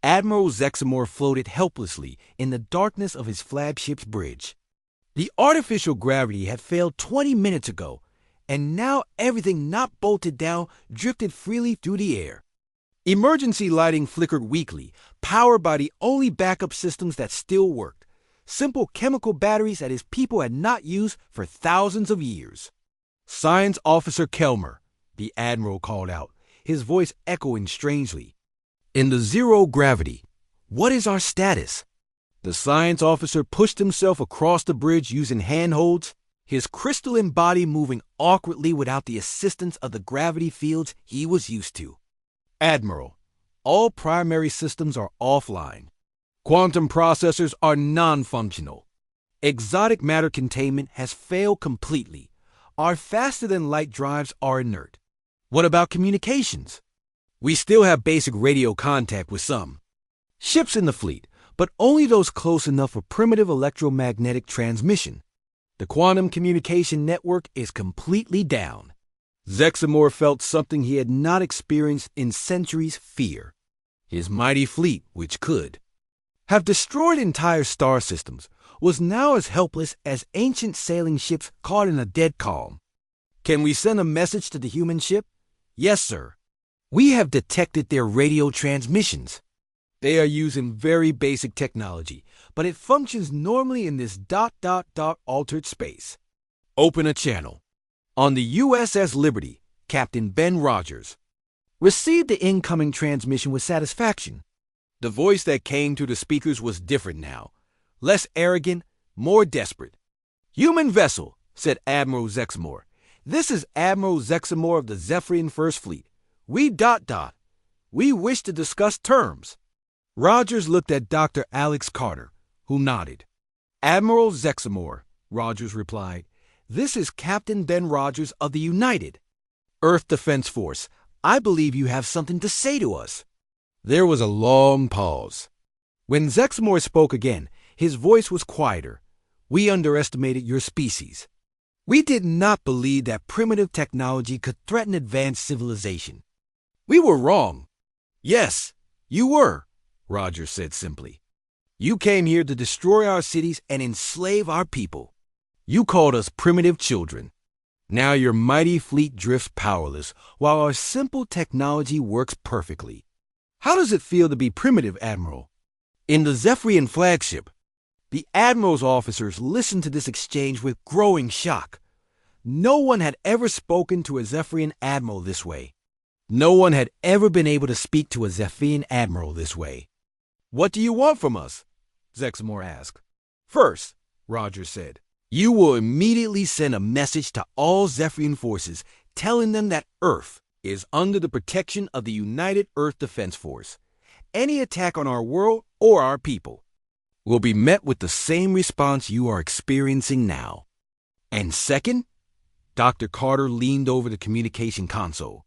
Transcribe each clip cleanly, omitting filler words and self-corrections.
Admiral Zexamore floated helplessly in the darkness of his flagship's bridge. The artificial gravity had failed 20 minutes ago, and now everything not bolted down drifted freely through the air. Emergency lighting flickered weakly, powered by the only backup systems that still worked, simple chemical batteries that his people had not used for thousands of years. "Science Officer Kelmer," the Admiral called out, his voice echoing strangely. "In the zero gravity, what is our status?" The science officer pushed himself across the bridge using handholds, his crystalline body moving awkwardly without the assistance of the gravity fields he was used to. "Admiral, all primary systems are offline. Quantum processors are non-functional. Exotic matter containment has failed completely. Our faster-than-light drives are inert. What about communications? We still have basic radio contact with some ships in the fleet, but only those close enough for primitive electromagnetic transmission. The quantum communication network is completely down." Zexamore felt something he had not experienced in centuries: fear. His mighty fleet, which could have destroyed entire star systems, was now as helpless as ancient sailing ships caught in a dead calm. "Can we send a message to the human ship?" "Yes, sir. We have detected their radio transmissions. They are using very basic technology, but it functions normally in this ... altered space. Open a channel." On the USS Liberty, Captain Ben Rogers received the incoming transmission with satisfaction. The voice that came through the speakers was different now, less arrogant, more desperate. "Human vessel," said Admiral Zexamore. "This is Admiral Zexamore of the Zephyrian First Fleet. We ... We wish to discuss terms." Rogers looked at Dr. Alex Carter, who nodded. "Admiral Zexamore," Rogers replied, "this is Captain Ben Rogers of the United Earth Defense Force. I believe you have something to say to us." There was a long pause. When Zexamore spoke again, his voice was quieter. "We underestimated your species. We did not believe that primitive technology could threaten advanced civilization. We were wrong." "Yes, you were," Rogers said simply. "You came here to destroy our cities and enslave our people. You called us primitive children. Now your mighty fleet drifts powerless, while our simple technology works perfectly. How does it feel to be primitive, Admiral?" In the Zephyrian flagship, the Admiral's officers listened to this exchange with growing shock. No one had ever spoken to a Zephyrian Admiral this way. No one had ever been able to speak to a Zephyrian Admiral this way. "What do you want from us?" Zexamore asked. "First," Rogers said, "you will immediately send a message to all Zephyrian forces telling them that Earth is under the protection of the United Earth Defense Force. Any attack on our world or our people will be met with the same response you are experiencing now." "And second," Dr. Carter leaned over the communication console.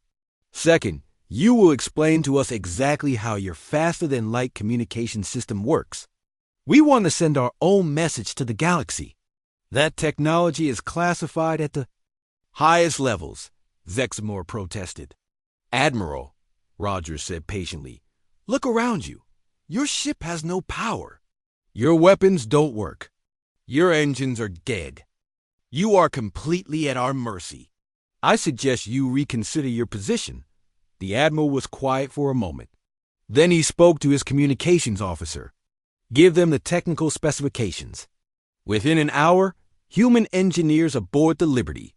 "Second, you will explain to us exactly how your faster-than-light communication system works. We want to send our own message to the galaxy. That technology is classified at the highest levels," Zexamore protested. "Admiral," Rogers said patiently, "look around you. Your ship has no power. Your weapons don't work. Your engines are dead. You are completely at our mercy. I suggest you reconsider your position." The Admiral was quiet for a moment. Then he spoke to his communications officer. "Give them the technical specifications." Within an hour, human engineers aboard the Liberty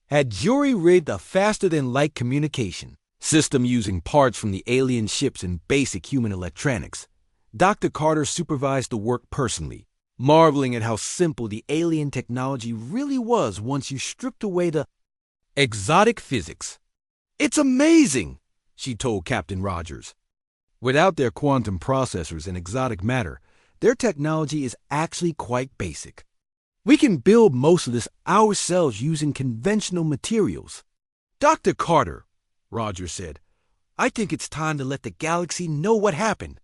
had jury-rigged a faster-than-light communication system using parts from the alien ships and basic human electronics. Dr. Carter supervised the work personally, marveling at how simple the alien technology really was once you stripped away the exotic physics. "It's amazing," she told Captain Rogers. "Without their quantum processors and exotic matter, their technology is actually quite basic. We can build most of this ourselves using conventional materials." "Dr. Carter," Rogers said, "I think it's time to let the galaxy know what happened."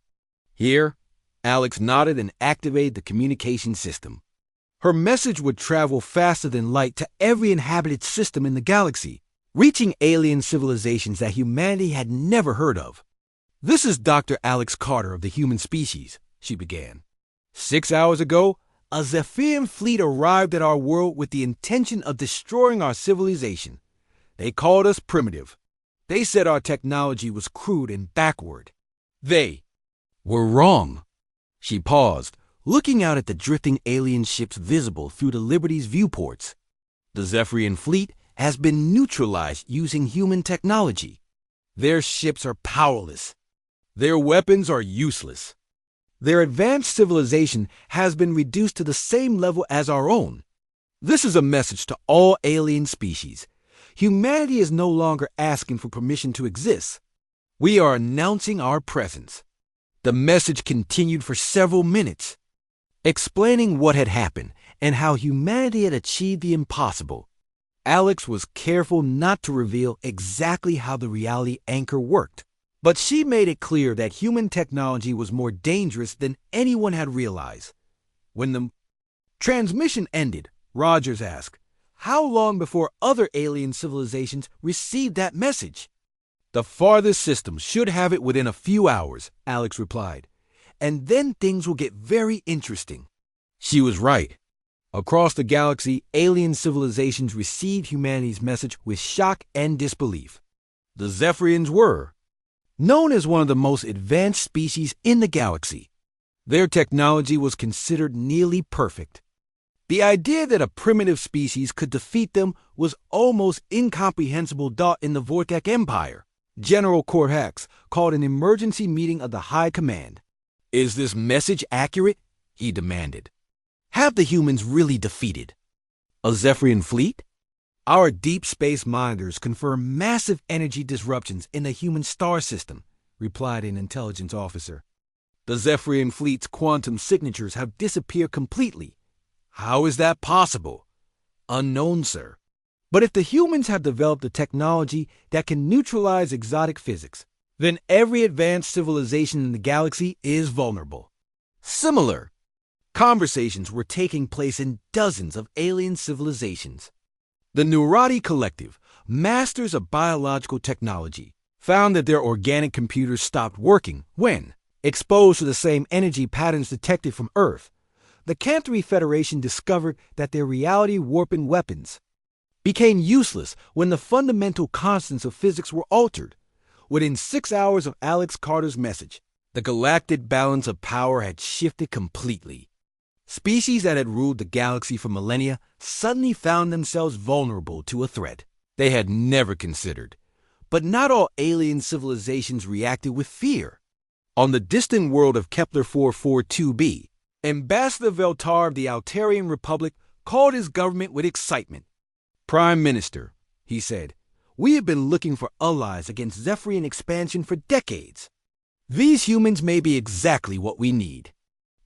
Here, Alex nodded and activated the communication system. Her message would travel faster than light to every inhabited system in the galaxy, reaching alien civilizations that humanity had never heard of. "This is Dr. Alex Carter of the human species," she began. "6 hours ago, a Zephyrian fleet arrived at our world with the intention of destroying our civilization. They called us primitive. They said our technology was crude and backward. They were wrong." She paused, looking out at the drifting alien ships visible through the Liberty's viewports. "The Zephyrian fleet has been neutralized using human technology. Their ships are powerless. Their weapons are useless. Their advanced civilization has been reduced to the same level as our own. This is a message to all alien species. Humanity is no longer asking for permission to exist. We are announcing our presence." The message continued for several minutes, explaining what had happened and how humanity had achieved the impossible. Alex was careful not to reveal exactly how the reality anchor worked, but she made it clear that human technology was more dangerous than anyone had realized. When the transmission ended, Rogers asked, "How long before other alien civilizations received that message?" "The farthest system should have it within a few hours," Alex replied. "And then things will get very interesting." She was right. Across the galaxy, alien civilizations received humanity's message with shock and disbelief. The Zephyrians were known as one of the most advanced species in the galaxy. Their technology was considered nearly perfect. The idea that a primitive species could defeat them was almost incomprehensible in the Vorkak Empire. General Korhax called an emergency meeting of the High Command. "Is this message accurate?" he demanded. "Have the humans really defeated a Zephyrian fleet?" "Our deep space monitors confirm massive energy disruptions in the human star system," replied an intelligence officer. "The Zephyrian fleet's quantum signatures have disappeared completely." "How is that possible?" "Unknown, sir. But if the humans have developed a technology that can neutralize exotic physics, then every advanced civilization in the galaxy is vulnerable." Similar conversations were taking place in dozens of alien civilizations. The Neurati Collective, masters of biological technology, found that their organic computers stopped working when, exposed to the same energy patterns detected from Earth. The Cantory Federation discovered that their reality-warping weapons became useless when the fundamental constants of physics were altered. Within 6 hours of Alex Carter's message, the galactic balance of power had shifted completely. Species that had ruled the galaxy for millennia suddenly found themselves vulnerable to a threat they had never considered. But not all alien civilizations reacted with fear. On the distant world of Kepler 442b, Ambassador Veltar of the Altarian Republic called his government with excitement. "Prime Minister," he said, "we have been looking for allies against Zephyrian expansion for decades. These humans may be exactly what we need."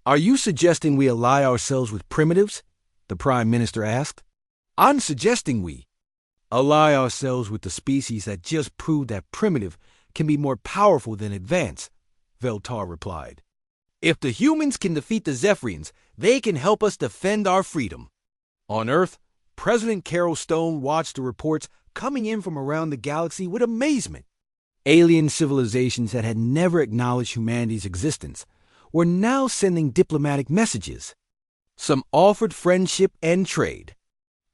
"Are you suggesting we ally ourselves with primitives?" the Prime Minister asked. "I'm suggesting we ally ourselves with the species that just proved that primitive can be more powerful than advanced," Veltar replied. "If the humans can defeat the Zephyrians, they can help us defend our freedom." On Earth, President Carol Stone watched the reports coming in from around the galaxy with amazement. Alien civilizations that had never acknowledged humanity's existence were now sending diplomatic messages. Some offered friendship and trade.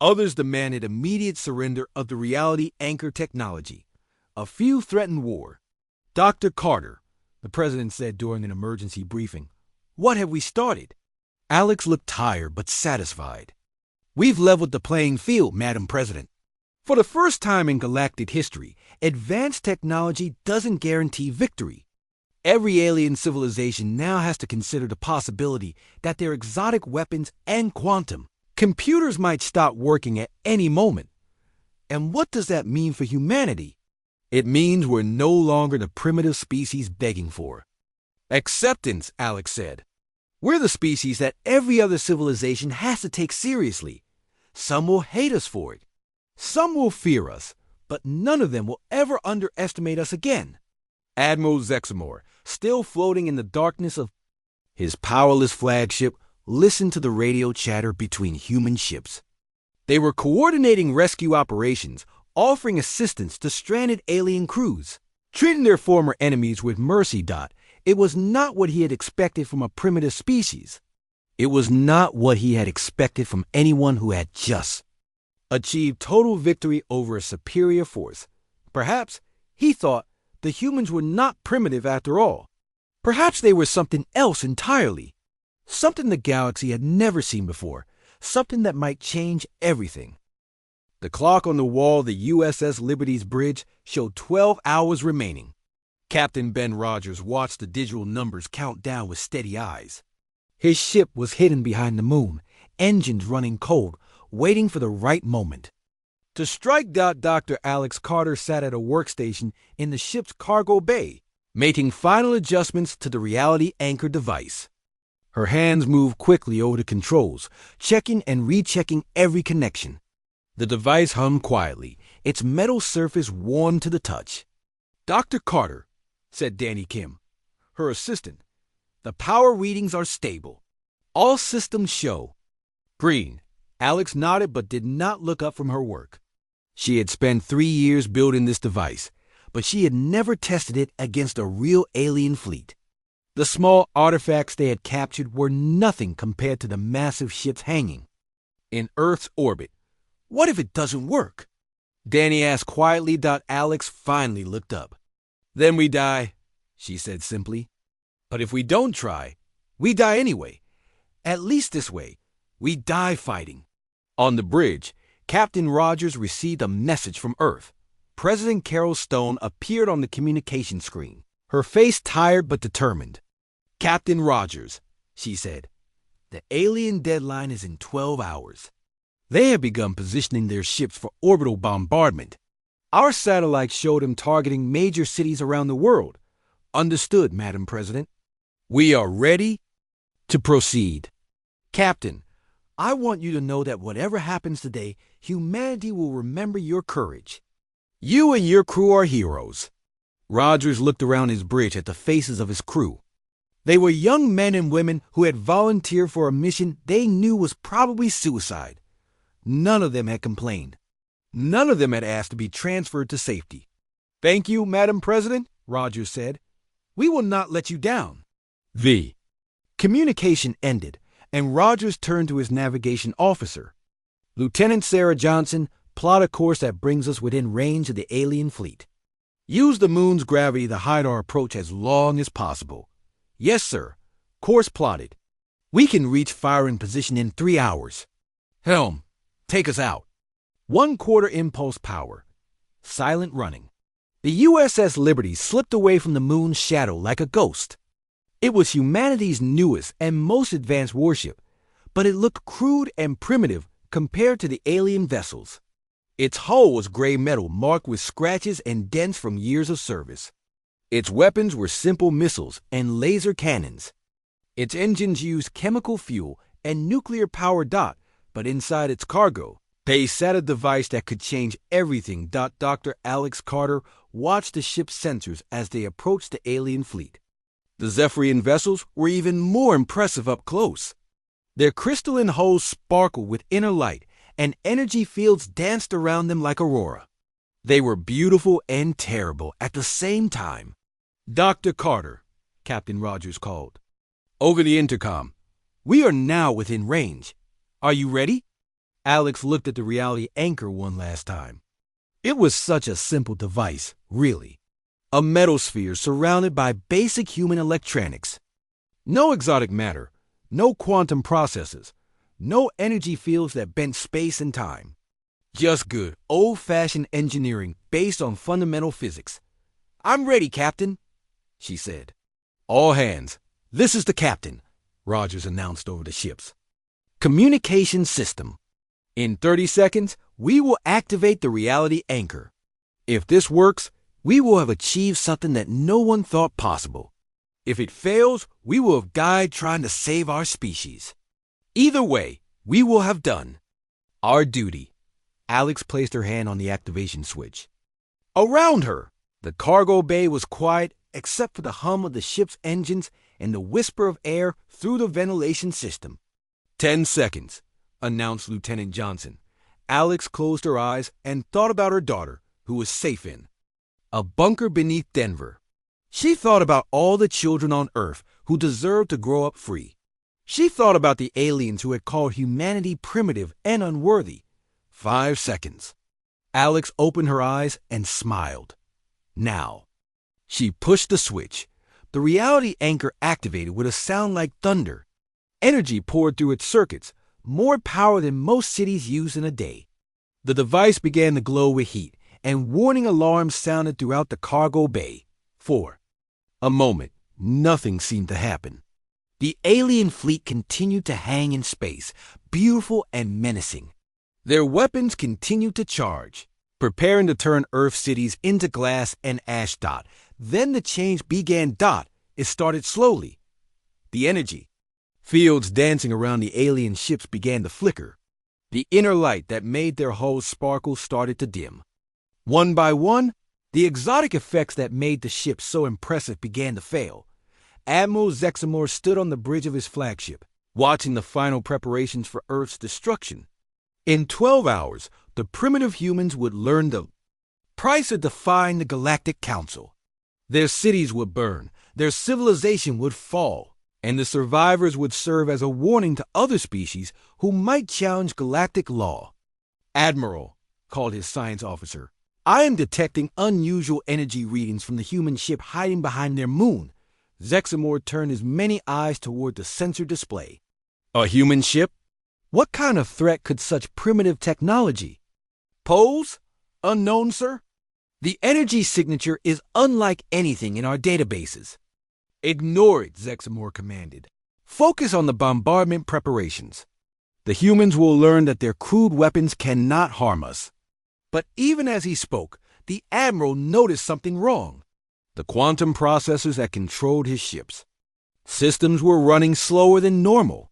Others demanded immediate surrender of the reality anchor technology. A few threatened war. "Dr. Carter," the president said during an emergency briefing, "what have we started?" Alex looked tired but satisfied. "We've leveled the playing field, Madam President. For the first time in galactic history, advanced technology doesn't guarantee victory. Every alien civilization now has to consider the possibility that their exotic weapons and quantum computers might stop working at any moment. And what does that mean for humanity? It means we're no longer the primitive species begging for acceptance," Alex said. "We're the species that every other civilization has to take seriously. Some will hate us for it. Some will fear us, but none of them will ever underestimate us again." Admiral Zexamore, still floating in the darkness of his powerless flagship, listened to the radio chatter between human ships. They were coordinating rescue operations, offering assistance to stranded alien crews. Treating their former enemies with mercy. It was not what he had expected from a primitive species. It was not what he had expected from anyone who had just achieved total victory over a superior force. Perhaps, he thought, the humans were not primitive after all. Perhaps they were something else entirely. Something the galaxy had never seen before. Something that might change everything. The clock on the wall of the USS Liberty's bridge showed 12 hours remaining. Captain Ben Rogers watched the digital numbers count down with steady eyes. His ship was hidden behind the moon, engines running cold, waiting for the right moment to strike. Dr. Alex Carter sat at a workstation in the ship's cargo bay, making final adjustments to the reality anchor device. Her hands moved quickly over the controls, checking and rechecking every connection. The device hummed quietly, its metal surface warm to the touch. "Dr. Carter," said Danny Kim, her assistant, "the power readings are stable. All systems show." Green. Alex nodded but did not look up from her work. She had spent 3 years building this device, but she had never tested it against a real alien fleet. The small artifacts they had captured were nothing compared to the massive ships hanging in Earth's orbit. What if it doesn't work? Danny asked quietly. Alex finally looked up. "Then we die," she said simply. "But if we don't try, we die anyway. At least this way, we die fighting." On the bridge, Captain Rogers received a message from Earth. President Carol Stone appeared on the communication screen, her face tired but determined. "Captain Rogers," she said, "the alien deadline is in 12 hours. They have begun positioning their ships for orbital bombardment. Our satellites showed them targeting major cities around the world. Understood, Madam President. We are ready to proceed. Captain, I want you to know that whatever happens today, humanity will remember your courage. You and your crew are heroes." Rogers looked around his bridge at the faces of his crew. They were young men and women who had volunteered for a mission they knew was probably suicide. None of them had complained. None of them had asked to be transferred to safety. "Thank you, Madam President," Rogers said. "We will not let you down." The communication ended, and Rogers turned to his navigation officer. "Lieutenant Sarah Johnson, plot a course that brings us within range of the alien fleet. Use the moon's gravity to hide our approach as long as possible." "Yes, sir. Course plotted. We can reach firing position in 3 hours. Helm, take us out." 1/4 impulse power. Silent running. The USS Liberty slipped away from the moon's shadow like a ghost. It was humanity's newest and most advanced warship, but it looked crude and primitive compared to the alien vessels. Its hull was gray metal marked with scratches and dents from years of service. Its weapons were simple missiles and laser cannons. Its engines used chemical fuel and nuclear power. But inside its cargo, they sat a device that could change everything. Dr. Alex Carter watched the ship's sensors as they approached the alien fleet. The Zephyrian vessels were even more impressive up close. Their crystalline hulls sparkled with inner light, and energy fields danced around them like aurora. They were beautiful and terrible at the same time. "Dr. Carter," Captain Rogers called. Over the intercom, "We are now within range. Are you ready?" Alex looked at the reality anchor one last time. It was such a simple device, really. A metal sphere surrounded by basic human electronics. No exotic matter, no quantum processes, no energy fields that bent space and time. Just good, old-fashioned engineering based on fundamental physics. "I'm ready, Captain," she said. "All hands, this is the captain," Rogers announced over the ships. "Communication system. In 30 seconds, we will activate the reality anchor. If this works, we will have achieved something that no one thought possible. If it fails, we will have died trying to save our species. Either way, we will have done our duty." Alex placed her hand on the activation switch. Around her, the cargo bay was quiet except for the hum of the ship's engines and the whisper of air through the ventilation system. 10 seconds, announced Lieutenant Johnson. Alex closed her eyes and thought about her daughter, who was safe in a bunker beneath Denver. She thought about all the children on Earth who deserved to grow up free. She thought about the aliens who had called humanity primitive and unworthy. 5 seconds. Alex opened her eyes and smiled. Now. She pushed the switch. The reality anchor activated with a sound like thunder. Energy poured through its circuits, more power than most cities use in a day. The device began to glow with heat, and warning alarms sounded throughout the cargo bay. 4. A moment. Nothing seemed to happen. The alien fleet continued to hang in space, beautiful and menacing. Their weapons continued to charge, preparing to turn Earth cities into glass and ash. Then the change began. It started slowly. The energy fields dancing around the alien ships began to flicker. The inner light that made their hulls sparkle started to dim. One by one, the exotic effects that made the ships so impressive began to fail. Admiral Zexamore stood on the bridge of his flagship, watching the final preparations for Earth's destruction. In 12 hours, the primitive humans would learn the price of defying the Galactic Council. Their cities would burn, their civilization would fall, and the survivors would serve as a warning to other species who might challenge galactic law. "Admiral," called his science officer, "I am detecting unusual energy readings from the human ship hiding behind their moon." Zexamore turned his many eyes toward the sensor display. "A human ship? What kind of threat could such primitive technology pose? Unknown, sir. The energy signature is unlike anything in our databases." "Ignore it," Zexamore commanded. "Focus on the bombardment preparations. The humans will learn that their crude weapons cannot harm us." But even as he spoke, the Admiral noticed something wrong. The quantum processors that controlled his ships. Systems were running slower than normal.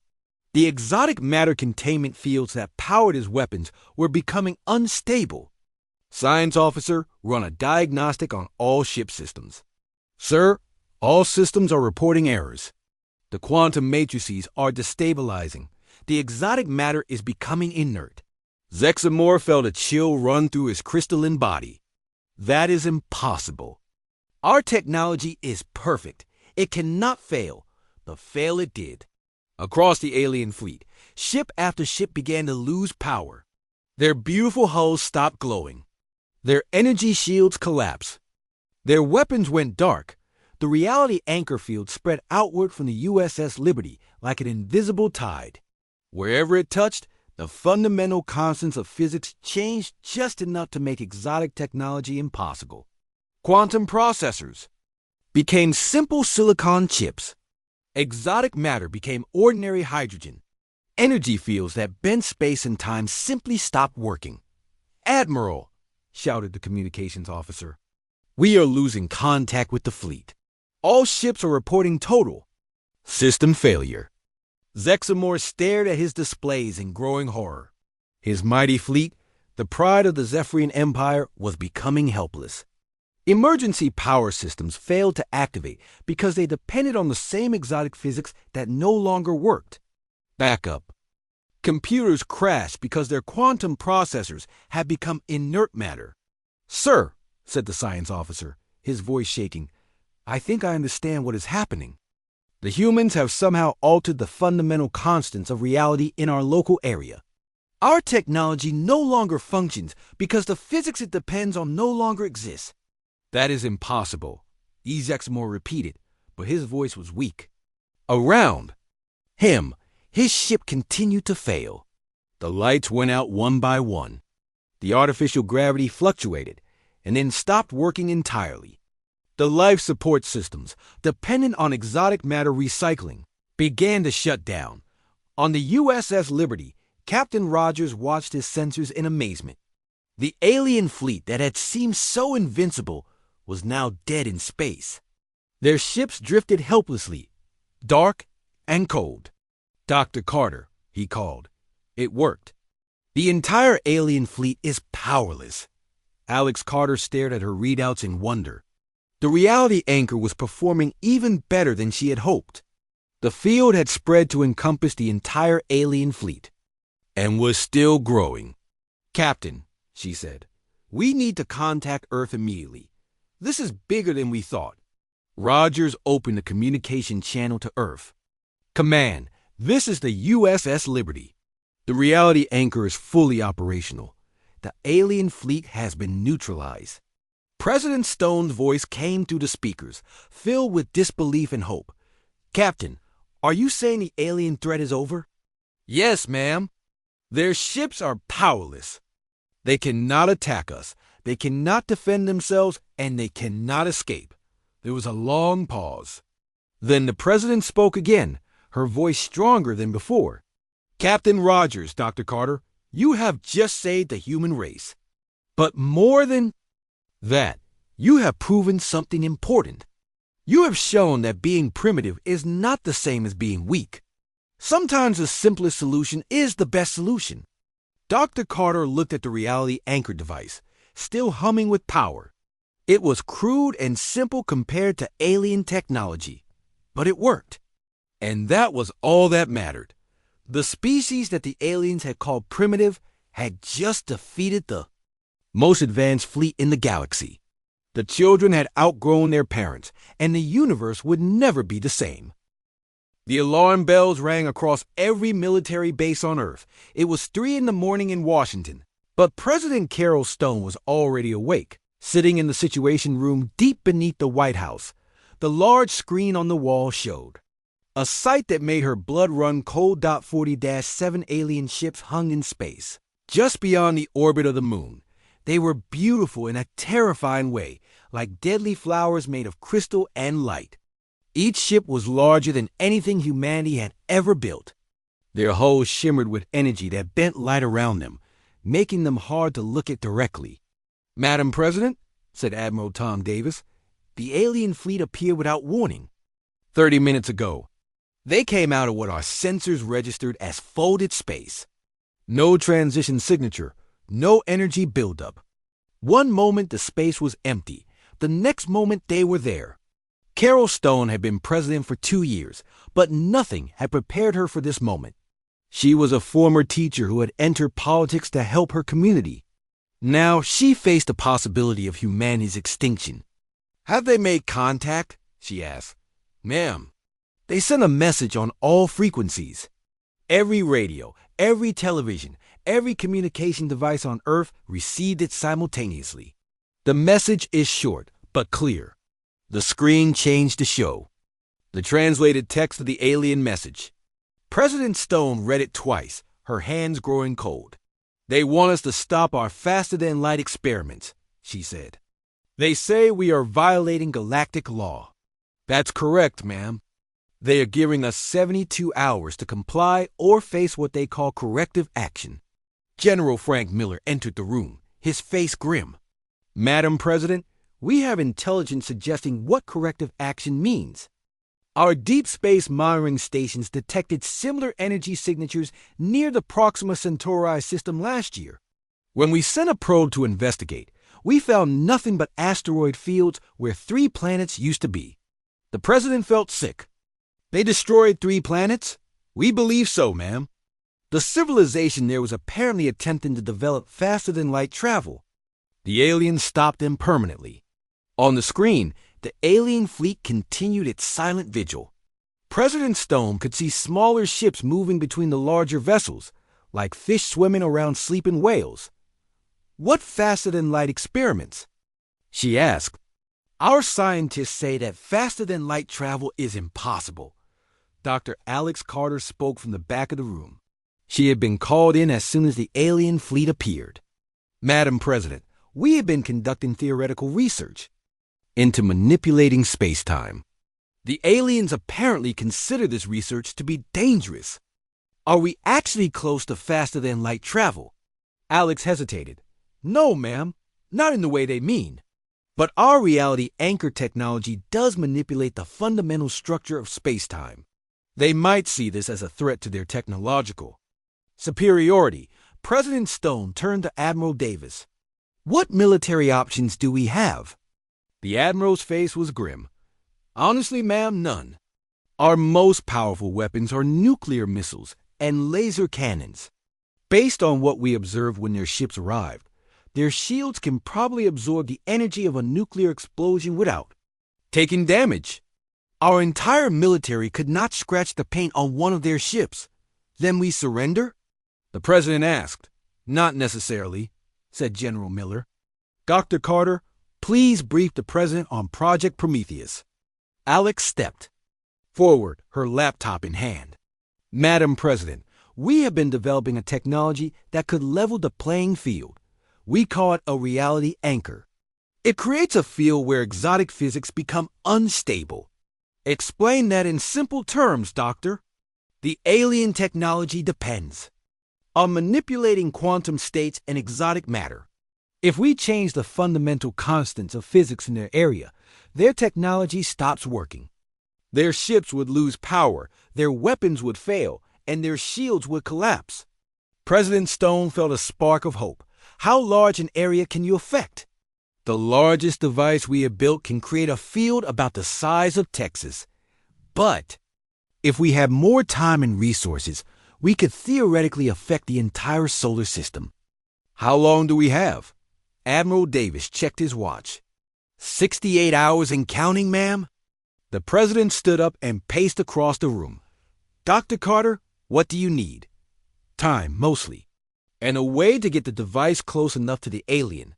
The exotic matter containment fields that powered his weapons were becoming unstable. "Science officer, run a diagnostic on all ship systems." "Sir, all systems are reporting errors. The quantum matrices are destabilizing. The exotic matter is becoming inert." Zexamore felt a chill run through his crystalline body. "That is impossible. Our technology is perfect. It cannot fail." But fail it did. Across the alien fleet, ship after ship began to lose power. Their beautiful hulls stopped glowing. Their energy shields collapsed. Their weapons went dark. The reality anchor field spread outward from the USS Liberty like an invisible tide. Wherever it touched, the fundamental constants of physics changed just enough to make exotic technology impossible. Quantum processors became simple silicon chips. Exotic matter became ordinary hydrogen. Energy fields that bent space and time simply stopped working. "Admiral," shouted the communications officer, "we are losing contact with the fleet. All ships are reporting total system failure." Zexamore stared at his displays in growing horror. His mighty fleet, the pride of the Zephyrian Empire, was becoming helpless. Emergency power systems failed to activate because they depended on the same exotic physics that no longer worked. Backup. Computers crashed because their quantum processors had become inert matter. "Sir," said the science officer, his voice shaking, "I think I understand what is happening. The humans have somehow altered the fundamental constants of reality in our local area. Our technology no longer functions because the physics it depends on no longer exists." "That is impossible," Zexamore repeated, but his voice was weak. Around him, his ship continued to fail. The lights went out one by one. The artificial gravity fluctuated and then stopped working entirely. The life support systems, dependent on exotic matter recycling, began to shut down. On the USS Liberty, Captain Rogers watched his sensors in amazement. The alien fleet that had seemed so invincible was now dead in space. Their ships drifted helplessly, dark and cold. "Dr. Carter," he called. It worked. "The entire alien fleet is powerless." Alex Carter stared at her readouts in wonder. The reality anchor was performing even better than she had hoped. The field had spread to encompass the entire alien fleet and was still growing. "Captain," she said, "we need to contact Earth immediately. This is bigger than we thought. Rogers opened the communication channel to Earth. Command, this is the USS Liberty. The reality anchor is fully operational. The alien fleet has been neutralized. President Stone's voice came through the speakers, filled with disbelief and hope. Captain, are you saying the alien threat is over? Yes, ma'am. Their ships are powerless. They cannot attack us, they cannot defend themselves, and they cannot escape. There was a long pause. Then the president spoke again, her voice stronger than before. Captain Rogers, Dr. Carter, you have just saved the human race. But more than that, you have proven something important. You have shown that being primitive is not the same as being weak. Sometimes the simplest solution is the best solution. Dr. Carter looked at the reality anchor device, still humming with power. It was crude and simple compared to alien technology, but it worked. And that was all that mattered. The species that the aliens had called primitive had just defeated the most advanced fleet in the galaxy. The children had outgrown their parents, and the universe would never be the same. The alarm bells rang across every military base on Earth. It was 3 a.m. in Washington, but President Carol Stone was already awake, sitting in the Situation Room deep beneath the White House. The large screen on the wall showed a sight that made her blood run cold. 40-7 alien ships hung in space, just beyond the orbit of the moon. They were beautiful in a terrifying way, like deadly flowers made of crystal and light. Each ship was larger than anything humanity had ever built. Their hulls shimmered with energy that bent light around them, making them hard to look at directly. Madam President, said Admiral Tom Davis, the alien fleet appeared without warning. 30 minutes ago, they came out of what our sensors registered as folded space. No transition signature, no energy buildup. One moment the space was empty, the next moment they were there. Carol Stone had been president for 2 years, but nothing had prepared her for this moment. She was a former teacher who had entered politics to help her community. Now she faced the possibility of humanity's extinction. Have they made contact? She asked. Ma'am, they sent a message on all frequencies. Every radio, every television, every communication device on Earth received it simultaneously. The message is short, but clear. The screen changed to show the translated text of the alien message. President Stone read it twice, her hands growing cold. They want us to stop our faster-than-light experiments, she said. They say we are violating galactic law. That's correct, ma'am. They are giving us 72 hours to comply or face what they call corrective action. General Frank Miller entered the room, his face grim. Madam President, we have intelligence suggesting what corrective action means. Our deep space monitoring stations detected similar energy signatures near the Proxima Centauri system last year. When we sent a probe to investigate, we found nothing but asteroid fields where 3 planets used to be. The president felt sick. They destroyed 3 planets? We believe so, ma'am. The civilization there was apparently attempting to develop faster-than-light travel. The aliens stopped them permanently. On the screen, the alien fleet continued its silent vigil. President Stone could see smaller ships moving between the larger vessels, like fish swimming around sleeping whales. What faster-than-light experiments? She asked. Our scientists say that faster-than-light travel is impossible. Dr. Alex Carter spoke from the back of the room. She had been called in as soon as the alien fleet appeared. Madam President, we have been conducting theoretical research into manipulating space-time. The aliens apparently consider this research to be dangerous. Are we actually close to faster-than-light travel? Alex hesitated. No, ma'am, not in the way they mean. But our reality anchor technology does manipulate the fundamental structure of space-time. They might see this as a threat to their technological superiority. President Stone turned to Admiral Davis. What military options do we have? The Admiral's face was grim. Honestly, ma'am, none. Our most powerful weapons are nuclear missiles and laser cannons. Based on what we observed when their ships arrived, their shields can probably absorb the energy of a nuclear explosion without taking damage. Our entire military could not scratch the paint on one of their ships. Then we surrender? The president asked. Not necessarily, said General Miller. Dr. Carter, please brief the president on Project Prometheus. Alex stepped forward, her laptop in hand. Madam President, we have been developing a technology that could level the playing field. We call it a reality anchor. It creates a field where exotic physics become unstable. Explain that in simple terms, Doctor. The alien technology depends on manipulating quantum states and exotic matter. If we change the fundamental constants of physics in their area, their technology stops working. Their ships would lose power, their weapons would fail, and their shields would collapse. President Stone felt a spark of hope. How large an area can you affect? The largest device we have built can create a field about the size of Texas. But if we had more time and resources, we could theoretically affect the entire solar system. How long do we have? Admiral Davis checked his watch. 68 hours and counting, ma'am? The president stood up and paced across the room. Dr. Carter, what do you need? Time, mostly. And a way to get the device close enough to the alien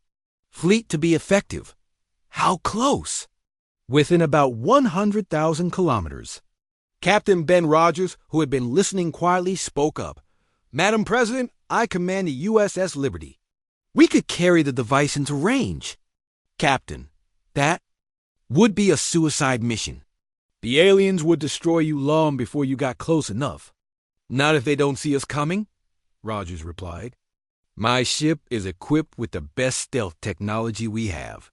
fleet to be effective. How close? Within about 100,000 kilometers. Captain Ben Rogers, who had been listening quietly, spoke up. Madam President, I command the USS Liberty. We could carry the device into range. Captain, that would be a suicide mission. The aliens would destroy you long before you got close enough. Not if they don't see us coming, Rogers replied. My ship is equipped with the best stealth technology we have.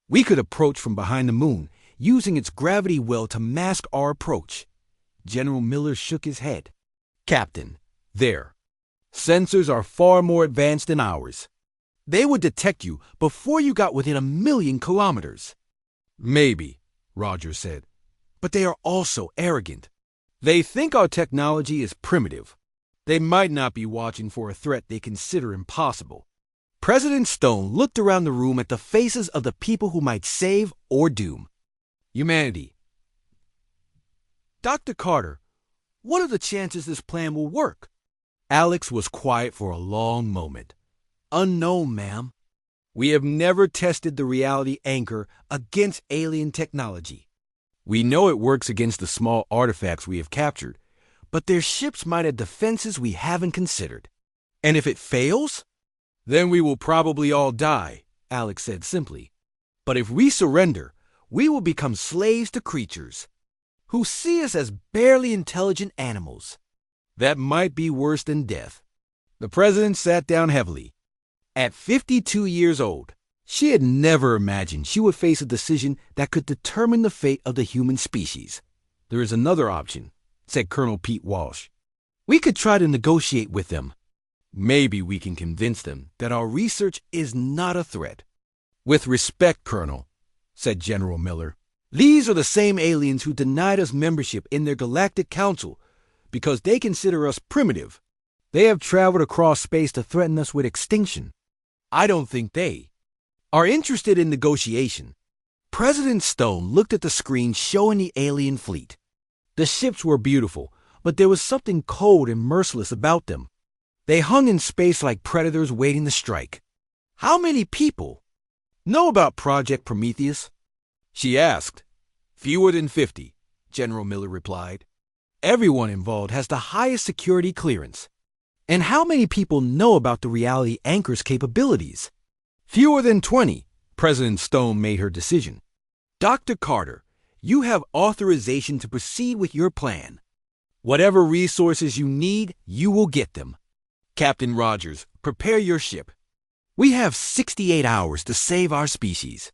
We could approach from behind the moon, using its gravity well to mask our approach. General Miller shook his head. Captain, their sensors are far more advanced than ours. They would detect you before you got within 1,000,000 kilometers. Maybe, Rogers said, but they are also arrogant. They think our technology is primitive. They might not be watching for a threat they consider impossible. President Stone looked around the room at the faces of the people who might save or doom humanity. Dr. Carter, what are the chances this plan will work? Alex was quiet for a long moment. Unknown, ma'am. We have never tested the reality anchor against alien technology. We know it works against the small artifacts we have captured, but their ships might have defenses we haven't considered. And if it fails? Then we will probably all die, Alex said simply. But if we surrender, we will become slaves to creatures who see us as barely intelligent animals. That might be worse than death. The president sat down heavily. At 52 years old, she had never imagined she would face a decision that could determine the fate of the human species. There is another option, said Colonel Pete Walsh. We could try to negotiate with them. Maybe we can convince them that our research is not a threat. With respect, Colonel, said General Miller, these are the same aliens who denied us membership in their Galactic Council because they consider us primitive. They have traveled across space to threaten us with extinction. I don't think they are interested in negotiation. President Stone looked at the screen showing the alien fleet. The ships were beautiful, but there was something cold and merciless about them. They hung in space like predators waiting to strike. How many people know about Project Prometheus? She asked. Fewer than 50, General Miller replied. Everyone involved has the highest security clearance. And how many people know about the reality anchor's capabilities? Fewer than 20, President Stone made her decision. Dr. Carter, you have authorization to proceed with your plan. Whatever resources you need, you will get them. Captain Rogers, prepare your ship. We have 68 hours to save our species.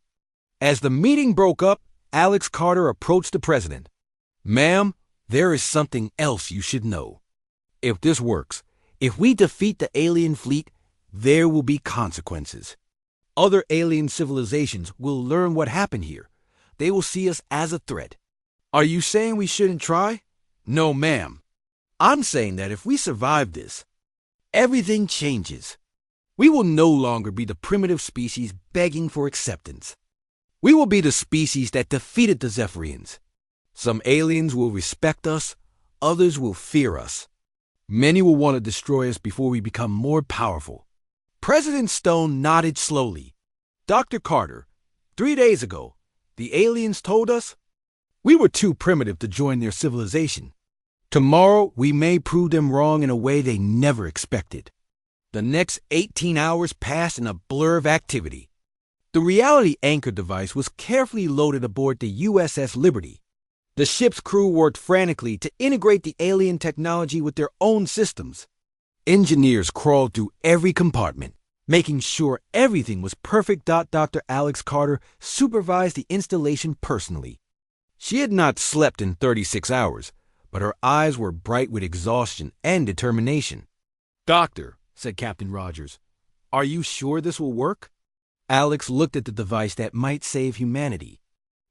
As the meeting broke up, Alex Carter approached the president. Ma'am, there is something else you should know. If this works, if we defeat the alien fleet, there will be consequences. Other alien civilizations will learn what happened here. They will see us as a threat. Are you saying we shouldn't try? No, ma'am. I'm saying that if we survive this, everything changes. We will no longer be the primitive species begging for acceptance. We will be the species that defeated the Zephyrians. Some aliens will respect us, others will fear us. Many will want to destroy us before we become more powerful. President Stone nodded slowly. Dr. Carter, 3 days ago, the aliens told us we were too primitive to join their civilization. Tomorrow, we may prove them wrong in a way they never expected. The next 18 hours passed in a blur of activity. The reality anchor device was carefully loaded aboard the USS Liberty. The ship's crew worked frantically to integrate the alien technology with their own systems. Engineers crawled through every compartment, making sure everything was perfect. Dr. Alex Carter supervised the installation personally. She had not slept in 36 hours, but her eyes were bright with exhaustion and determination. "Doctor," said Captain Rogers, "are you sure this will work?" Alex looked at the device that might save humanity.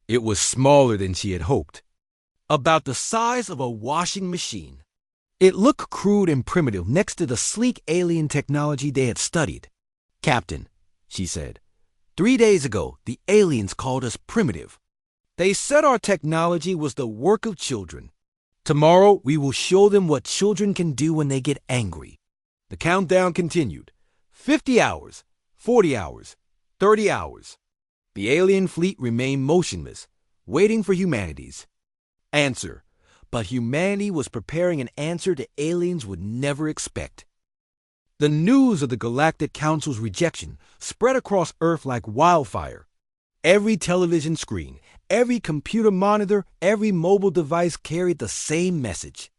It was smaller than she had hoped, about the size of a washing machine. It looked crude and primitive next to the sleek alien technology they had studied. "Captain," she said, 3 days ago, the aliens called us primitive. They said our technology was the work of children. Tomorrow, we will show them what children can do when they get angry." The countdown continued. 50 hours, 40 hours, 30 hours. The alien fleet remained motionless, waiting for humanity's answer. But humanity was preparing an answer the aliens would never expect. The news of the Galactic Council's rejection spread across Earth like wildfire. Every television screen, every computer monitor, every mobile device carried the same message.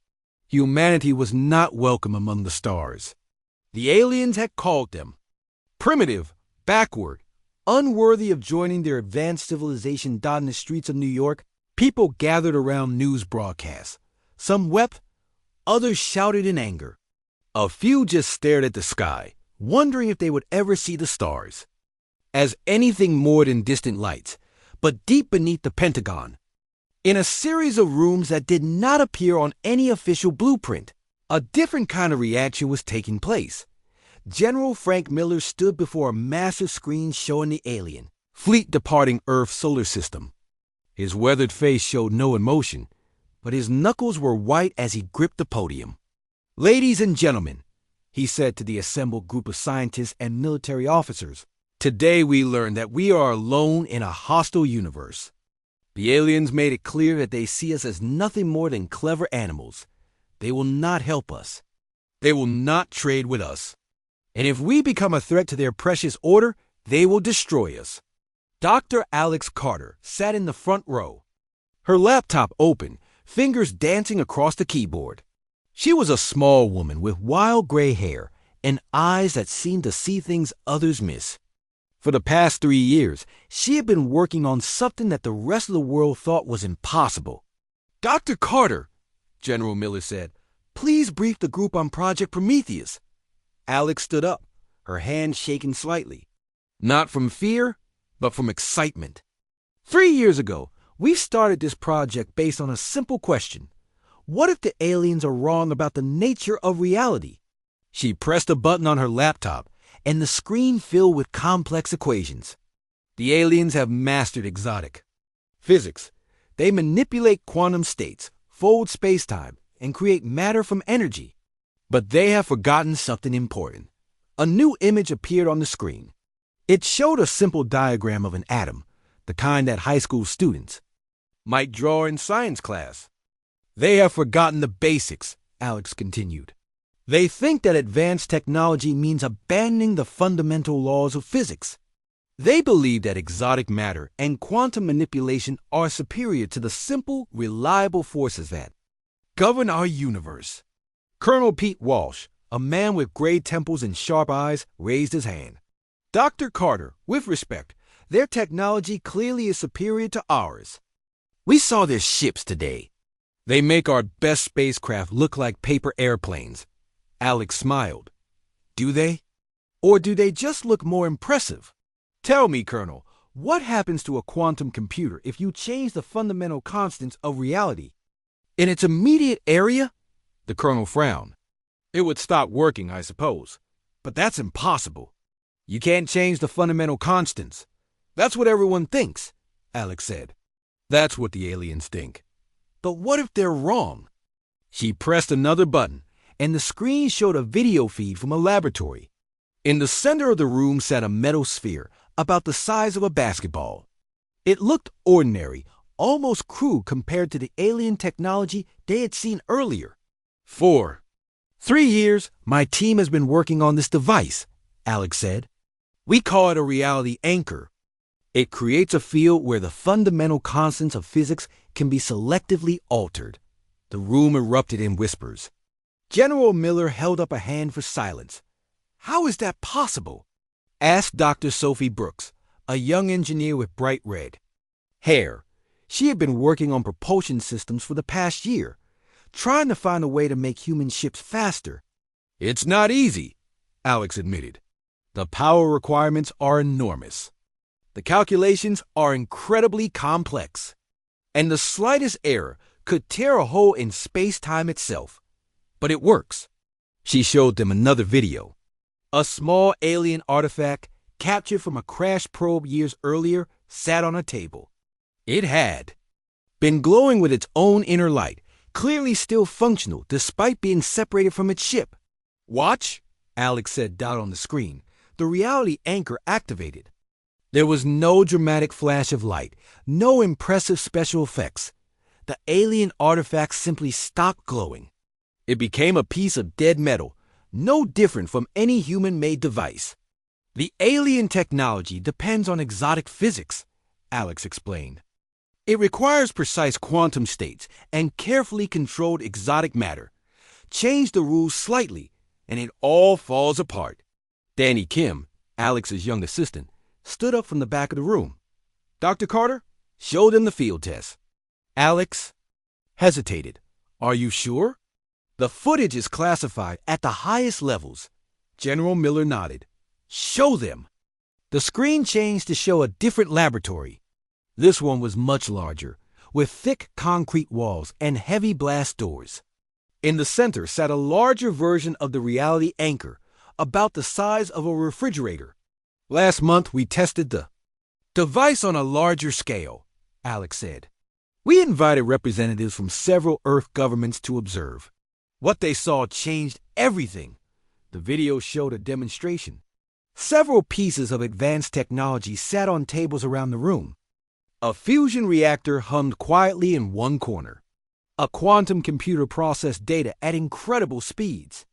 Humanity was not welcome among the stars. The aliens had called them primitive, backward, unworthy of joining their advanced civilization. In the streets of New York, people gathered around news broadcasts. Some wept, others shouted in anger. A few just stared at the sky, wondering if they would ever see the stars as anything more than distant lights. But deep beneath the Pentagon, in a series of rooms that did not appear on any official blueprint, a different kind of reaction was taking place. General Frank Miller stood before a massive screen showing the alien fleet departing Earth's solar system. His weathered face showed no emotion, but his knuckles were white as he gripped the podium. "Ladies and gentlemen," he said to the assembled group of scientists and military officers, "today we learned that we are alone in a hostile universe. The aliens made it clear that they see us as nothing more than clever animals. They will not help us. They will not trade with us. And if we become a threat to their precious order, they will destroy us." Dr. Alex Carter sat in the front row, her laptop open, fingers dancing across the keyboard. She was a small woman with wild gray hair and eyes that seemed to see things others miss. For the past 3 years, she had been working on something that the rest of the world thought was impossible. "Dr. Carter," General Miller said, "please brief the group on Project Prometheus." Alex stood up, her hand shaking slightly. Not from fear, but from excitement. 3 years ago, we started this project based on a simple question. What if the aliens are wrong about the nature of reality? She pressed a button on her laptop, and the screen filled with complex equations. The aliens have mastered exotic physics. They manipulate quantum states, fold space-time, and create matter from energy. But they have forgotten something important. A new image appeared on the screen. It showed a simple diagram of an atom, the kind that high school students might draw in science class. "They have forgotten the basics," Alex continued. "They think that advanced technology means abandoning the fundamental laws of physics. They believe that exotic matter and quantum manipulation are superior to the simple, reliable forces that govern our universe." Colonel Pete Walsh, a man with gray temples and sharp eyes, raised his hand. "Dr. Carter, with respect, their technology clearly is superior to ours. We saw their ships today. They make our best spacecraft look like paper airplanes." Alex smiled. "Do they? Or do they just look more impressive? Tell me, Colonel, what happens to a quantum computer if you change the fundamental constants of reality? In its immediate area?" The Colonel frowned. "It would stop working, I suppose. But that's impossible. You can't change the fundamental constants. That's what everyone thinks, Alex said. That's what the aliens think. But what if they're wrong? She pressed another button, and the screen showed a video feed from a laboratory. In the center of the room sat a metal sphere about the size of a basketball. It looked ordinary, almost crude compared to the alien technology they had seen earlier. For 3 years, my team has been working on this device, Alex said. We call it a reality anchor. It creates a field where the fundamental constants of physics can be selectively altered. The room erupted in whispers. General Miller held up a hand for silence. How is that possible? Asked Dr. Sophie Brooks, a young engineer with bright red hair. She had been working on propulsion systems for the past year, trying to find a way to make human ships faster. It's not easy, Alex admitted. The power requirements are enormous. The calculations are incredibly complex, and the slightest error could tear a hole in space-time itself. But it works. She showed them another video. A small alien artifact captured from a crash probe years earlier sat on a table. It had been glowing with its own inner light, clearly still functional despite being separated from its ship. Watch, Alex said down on the screen. The reality anchor activated. There was no dramatic flash of light, no impressive special effects. The alien artifact simply stopped glowing. It became a piece of dead metal, no different from any human-made device. The alien technology depends on exotic physics, Alex explained. It requires precise quantum states and carefully controlled exotic matter. Change the rules slightly, and it all falls apart. Danny Kim, Alex's young assistant, stood up from the back of the room. Dr. Carter, show them the field test. Alex hesitated. Are you sure? The footage is classified at the highest levels. General Miller nodded. Show them. The screen changed to show a different laboratory. This one was much larger, with thick concrete walls and heavy blast doors. In the center sat a larger version of the reality anchor, about the size of a refrigerator. Last month we tested the device on a larger scale, Alex said. We invited representatives from several Earth governments to observe. What they saw changed everything. The video showed a demonstration. Several pieces of advanced technology sat on tables around the room. A fusion reactor hummed quietly in one corner. A quantum computer processed data at incredible speeds.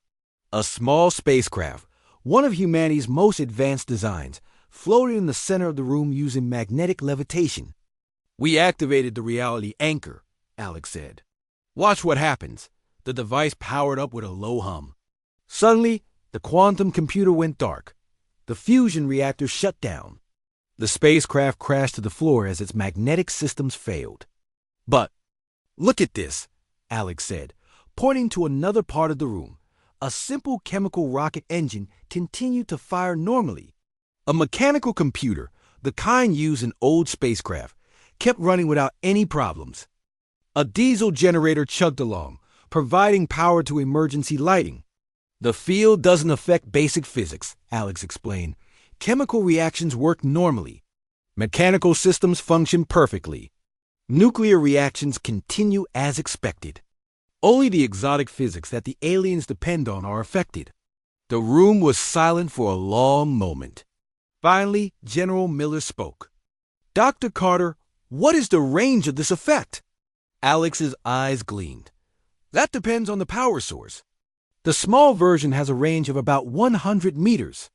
A small spacecraft, one of humanity's most advanced designs, floated in the center of the room using magnetic levitation. We activated the reality anchor, Alex said. Watch what happens. The device powered up with a low hum. Suddenly, the quantum computer went dark. The fusion reactor shut down. The spacecraft crashed to the floor as its magnetic systems failed. But, look at this, Alex said, pointing to another part of the room. A simple chemical rocket engine continued to fire normally. A mechanical computer, the kind used in old spacecraft, kept running without any problems. A diesel generator chugged along, providing power to emergency lighting. The field doesn't affect basic physics, Alex explained. Chemical reactions work normally. Mechanical systems function perfectly. Nuclear reactions continue as expected. Only the exotic physics that the aliens depend on are affected. The room was silent for a long moment. Finally, General Miller spoke. Dr. Carter, what is the range of this effect? Alex's eyes gleamed. That depends on the power source. The small version has a range of about 100 meters.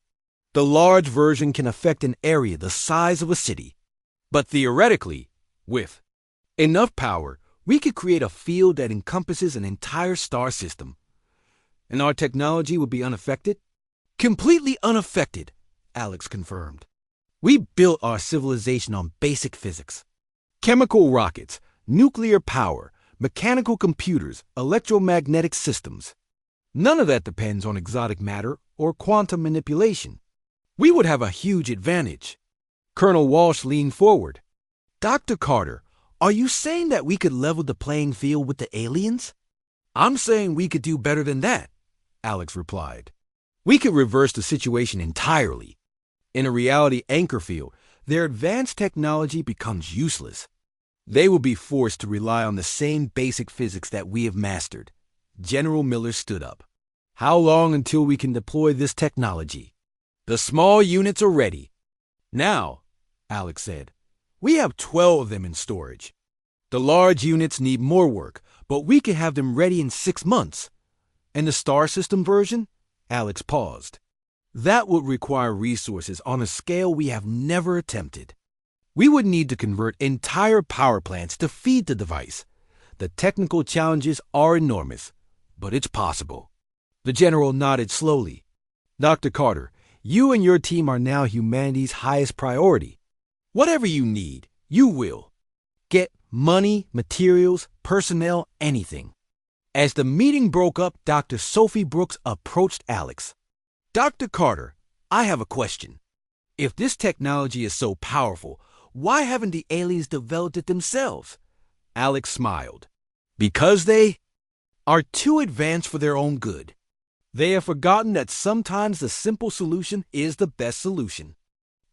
The large version can affect an area the size of a city. But theoretically, with enough power, we could create a field that encompasses an entire star system. And our technology would be unaffected? Completely unaffected, Alex confirmed. We built our civilization on basic physics. Chemical rockets, nuclear power, mechanical computers, electromagnetic systems. None of that depends on exotic matter or quantum manipulation. We would have a huge advantage. Colonel Walsh leaned forward. Dr. Carter, are you saying that we could level the playing field with the aliens? I'm saying we could do better than that, Alex replied. We could reverse the situation entirely. In a reality anchor field, their advanced technology becomes useless. They will be forced to rely on the same basic physics that we have mastered. General Miller stood up. How long until we can deploy this technology? The small units are ready. Now, Alex said, we have 12 of them in storage. The large units need more work, but we can have them ready in 6 months. And the star system version? Alex paused. That would require resources on a scale we have never attempted. We would need to convert entire power plants to feed the device. The technical challenges are enormous, but it's possible. The general nodded slowly. Dr. Carter, you and your team are now humanity's highest priority. Whatever you need, you will. Get money, materials, personnel, anything. As the meeting broke up, Dr. Sophie Brooks approached Alex. Dr. Carter, I have a question. If this technology is so powerful, why haven't the aliens developed it themselves? Alex smiled. Because they are too advanced for their own good. They have forgotten that sometimes the simple solution is the best solution.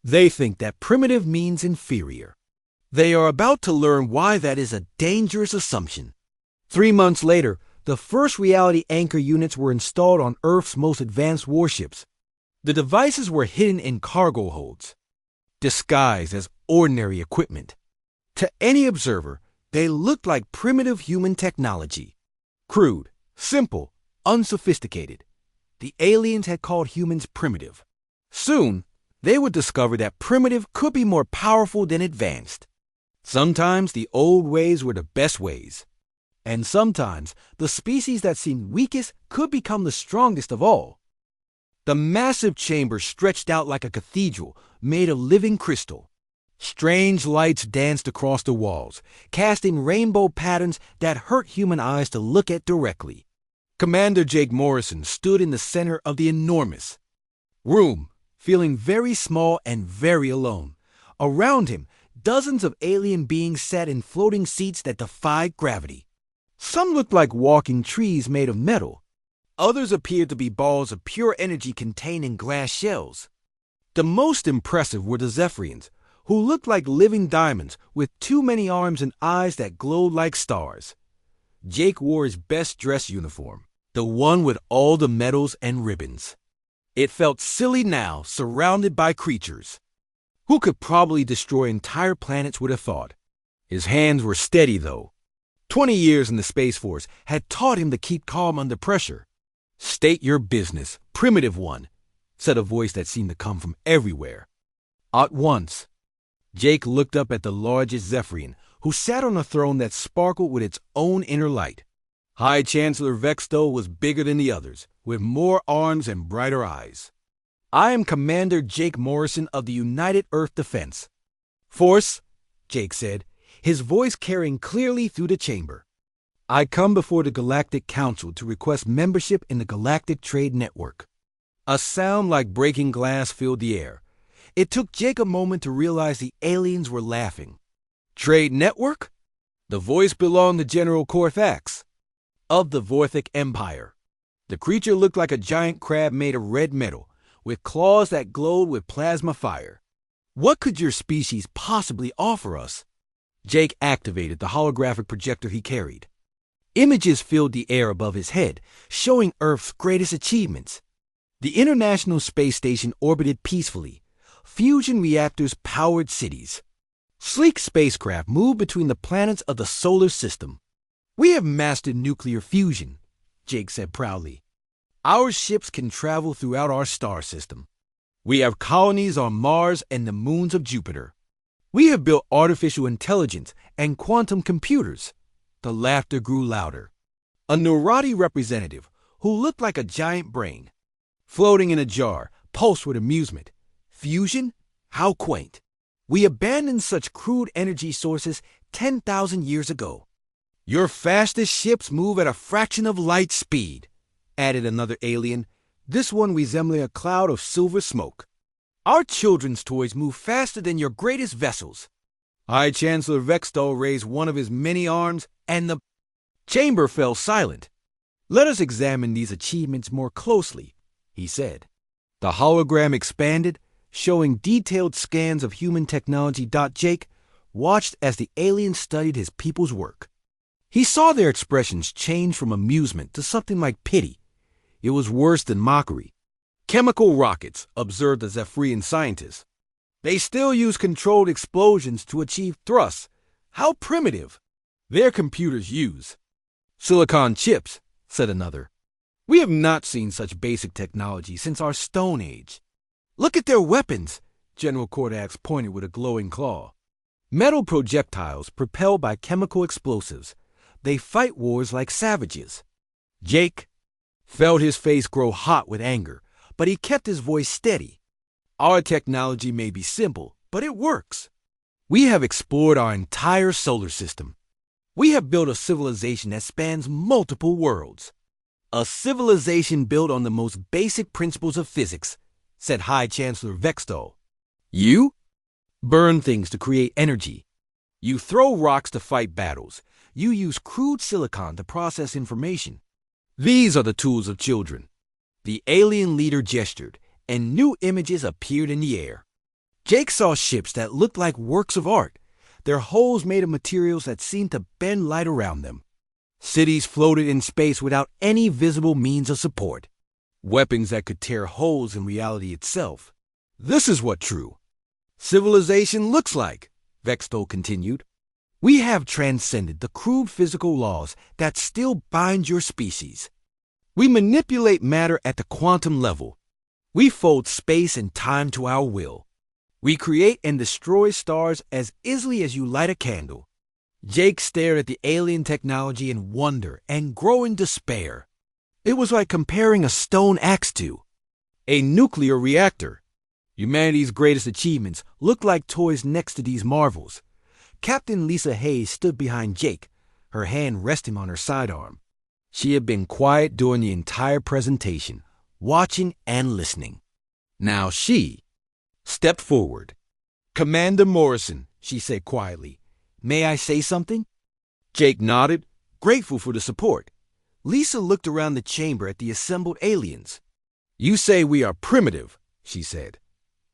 They think that primitive means inferior. They are about to learn why that is a dangerous assumption. 3 months later, the first reality anchor units were installed on Earth's most advanced warships. The devices were hidden in cargo holds, disguised as ordinary equipment. To any observer, they looked like primitive human technology. Crude, simple, unsophisticated. The aliens had called humans primitive. Soon, they would discover that primitive could be more powerful than advanced. Sometimes the old ways were the best ways. And sometimes the species that seemed weakest could become the strongest of all. The massive chamber stretched out like a cathedral made of living crystal. Strange lights danced across the walls, casting rainbow patterns that hurt human eyes to look at directly. Commander Jake Morrison stood in the center of the enormous room, feeling very small and very alone. Around him, dozens of alien beings sat in floating seats that defied gravity. Some looked like walking trees made of metal. Others appeared to be balls of pure energy contained in glass shells. The most impressive were the Zephyrians, who looked like living diamonds with too many arms and eyes that glowed like stars. Jake wore his best-dressed uniform, the one with all the medals and ribbons. It felt silly now, surrounded by creatures who could probably destroy entire planets with a thought. His hands were steady, though. 20 years in the Space Force had taught him to keep calm under pressure. State your business, primitive one, said a voice that seemed to come from everywhere. At once, Jake looked up at the largest Zephyrian, who sat on a throne that sparkled with its own inner light. High Chancellor Vexto was bigger than the others, with more arms and brighter eyes. I am Commander Jake Morrison of the United Earth Defense Force, Jake said, his voice carrying clearly through the chamber. I come before the Galactic Council to request membership in the Galactic Trade Network. A sound like breaking glass filled the air. It took Jake a moment to realize the aliens were laughing. Trade Network? The voice belonged to General Corthax of the Vorthic Empire. The creature looked like a giant crab made of red metal, with claws that glowed with plasma fire. What could your species possibly offer us? Jake activated the holographic projector he carried. Images filled the air above his head, showing Earth's greatest achievements. The International Space Station orbited peacefully. Fusion reactors powered cities. Sleek spacecraft moved between the planets of the solar system. We have mastered nuclear fusion, Jake said proudly. Our ships can travel throughout our star system. We have colonies on Mars and the moons of Jupiter. We have built artificial intelligence and quantum computers. The laughter grew louder. A Nurati representative, who looked like a giant brain, floating in a jar, pulsed with amusement. Fusion? How quaint. We abandoned such crude energy sources 10,000 years ago. Your fastest ships move at a fraction of light speed, added another alien, this one resembling a cloud of silver smoke. Our children's toys move faster than your greatest vessels. High Chancellor Vexto raised one of his many arms, and the chamber fell silent. Let us examine these achievements more closely, he said. The hologram expanded, showing detailed scans of human technology. Jake watched as the aliens studied his people's work. He saw their expressions change from amusement to something like pity. It was worse than mockery. Chemical rockets, observed the Zephyrian scientists. They still use controlled explosions to achieve thrust. How primitive! Their computers use silicon chips, said another. We have not seen such basic technology since our Stone Age. Look at their weapons, General Cordax pointed with a glowing claw. Metal projectiles propelled by chemical explosives. They fight wars like savages. Jake felt his face grow hot with anger, but he kept his voice steady. Our technology may be simple, but it works. We have explored our entire solar system. We have built a civilization that spans multiple worlds. A civilization built on the most basic principles of physics, said High Chancellor Vextol. You burn things to create energy. You throw rocks to fight battles. You use crude silicon to process information. These are the tools of children. The alien leader gestured, and new images appeared in the air. Jake saw ships that looked like works of art, their hulls made of materials that seemed to bend light around them. Cities floated in space without any visible means of support. Weapons that could tear holes in reality itself. This is what true civilization looks like, Vextol continued. We have transcended the crude physical laws that still bind your species. We manipulate matter at the quantum level. We fold space and time to our will. We create and destroy stars as easily as you light a candle. Jake stared at the alien technology in wonder and growing despair. It was like comparing a stone axe to a nuclear reactor. Humanity's greatest achievements looked like toys next to these marvels. Captain Lisa Hayes stood behind Jake, her hand resting on her sidearm. She had been quiet during the entire presentation, watching and listening. Now she stepped forward. Commander Morrison, she said quietly, may I say something? Jake nodded, grateful for the support. Lisa looked around the chamber at the assembled aliens. You say we are primitive, she said.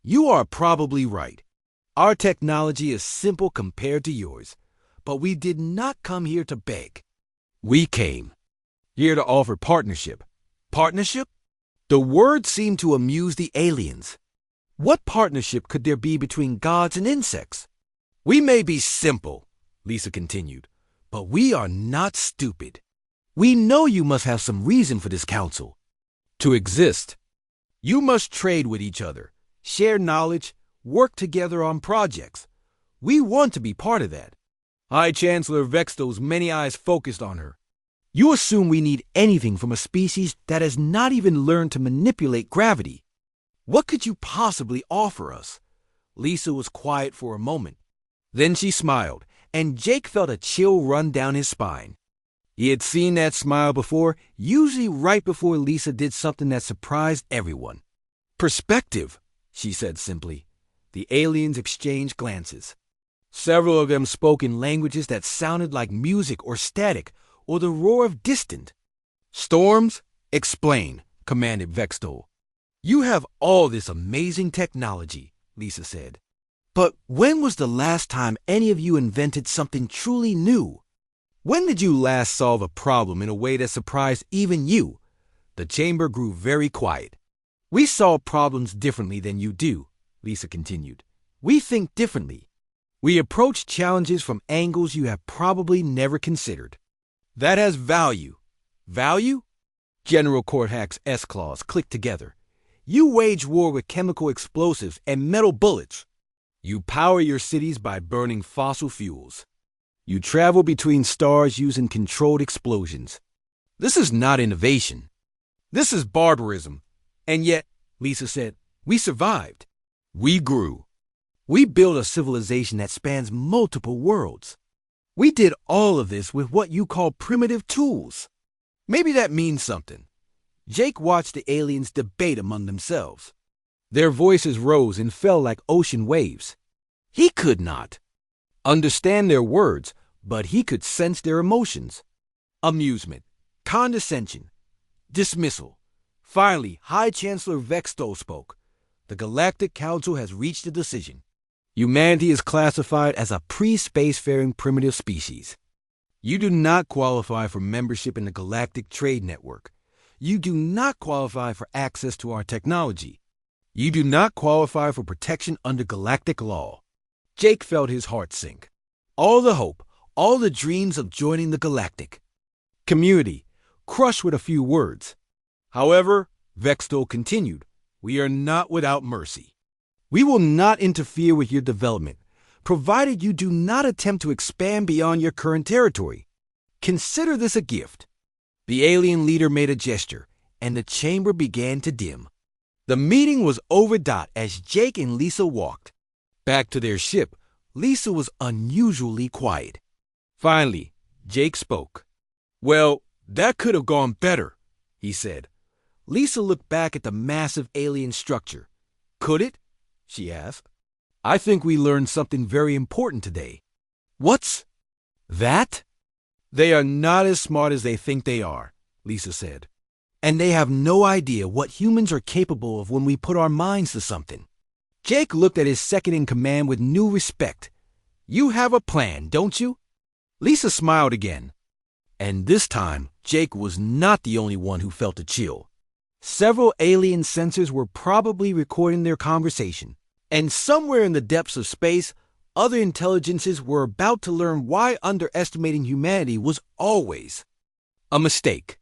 You are probably right. Our technology is simple compared to yours, but we did not come here to beg. We came here to offer partnership. Partnership? The word seemed to amuse the aliens. What partnership could there be between gods and insects? We may be simple, Lisa continued, but we are not stupid. We know you must have some reason for this council to exist. You must trade with each other, share knowledge, work together on projects. We want to be part of that. High Chancellor Vextol's many eyes focused on her. You assume we need anything from a species that has not even learned to manipulate gravity. What could you possibly offer us? Lisa was quiet for a moment. Then she smiled, and Jake felt a chill run down his spine. He had seen that smile before, usually right before Lisa did something that surprised everyone. Perspective, she said simply. The aliens exchanged glances. Several of them spoke in languages that sounded like music or static or the roar of distant. Storms, explain, commanded Vextol. You have all this amazing technology, Lisa said. But when was the last time any of you invented something truly new? When did you last solve a problem in a way that surprised even you? The chamber grew very quiet. We solve problems differently than you do, Lisa continued. We think differently. We approach challenges from angles you have probably never considered. That has value. Value? General Cordax's S-claws clicked together. You wage war with chemical explosives and metal bullets. You power your cities by burning fossil fuels. You travel between stars using controlled explosions. This is not innovation. This is barbarism. And yet, Lisa said, we survived. We grew. We built a civilization that spans multiple worlds. We did all of this with what you call primitive tools. Maybe that means something. Jake watched the aliens debate among themselves. Their voices rose and fell like ocean waves. He could not understand their words, but he could sense their emotions. Amusement, condescension, dismissal. Finally, High Chancellor Vextol spoke. The Galactic Council has reached a decision. Humanity is classified as a pre-spacefaring primitive species. You do not qualify for membership in the Galactic Trade Network. You do not qualify for access to our technology. You do not qualify for protection under galactic law. Jake felt his heart sink. All the hope, all the dreams of joining the galactic community, crushed with a few words. However, Vextol continued, we are not without mercy. We will not interfere with your development, provided you do not attempt to expand beyond your current territory. Consider this a gift. The alien leader made a gesture, and the chamber began to dim. The meeting was over as Jake and Lisa walked. Back to their ship, Lisa was unusually quiet. Finally, Jake spoke. Well, that could have gone better, he said. Lisa looked back at the massive alien structure. Could it? She asked. I think we learned something very important today. What's that? They are not as smart as they think they are, Lisa said. And they have no idea what humans are capable of when we put our minds to something. Jake looked at his second-in-command with new respect. You have a plan, don't you? Lisa smiled again. And this time, Jake was not the only one who felt a chill. Several alien sensors were probably recording their conversation. And somewhere in the depths of space, other intelligences were about to learn why underestimating humanity was always a mistake.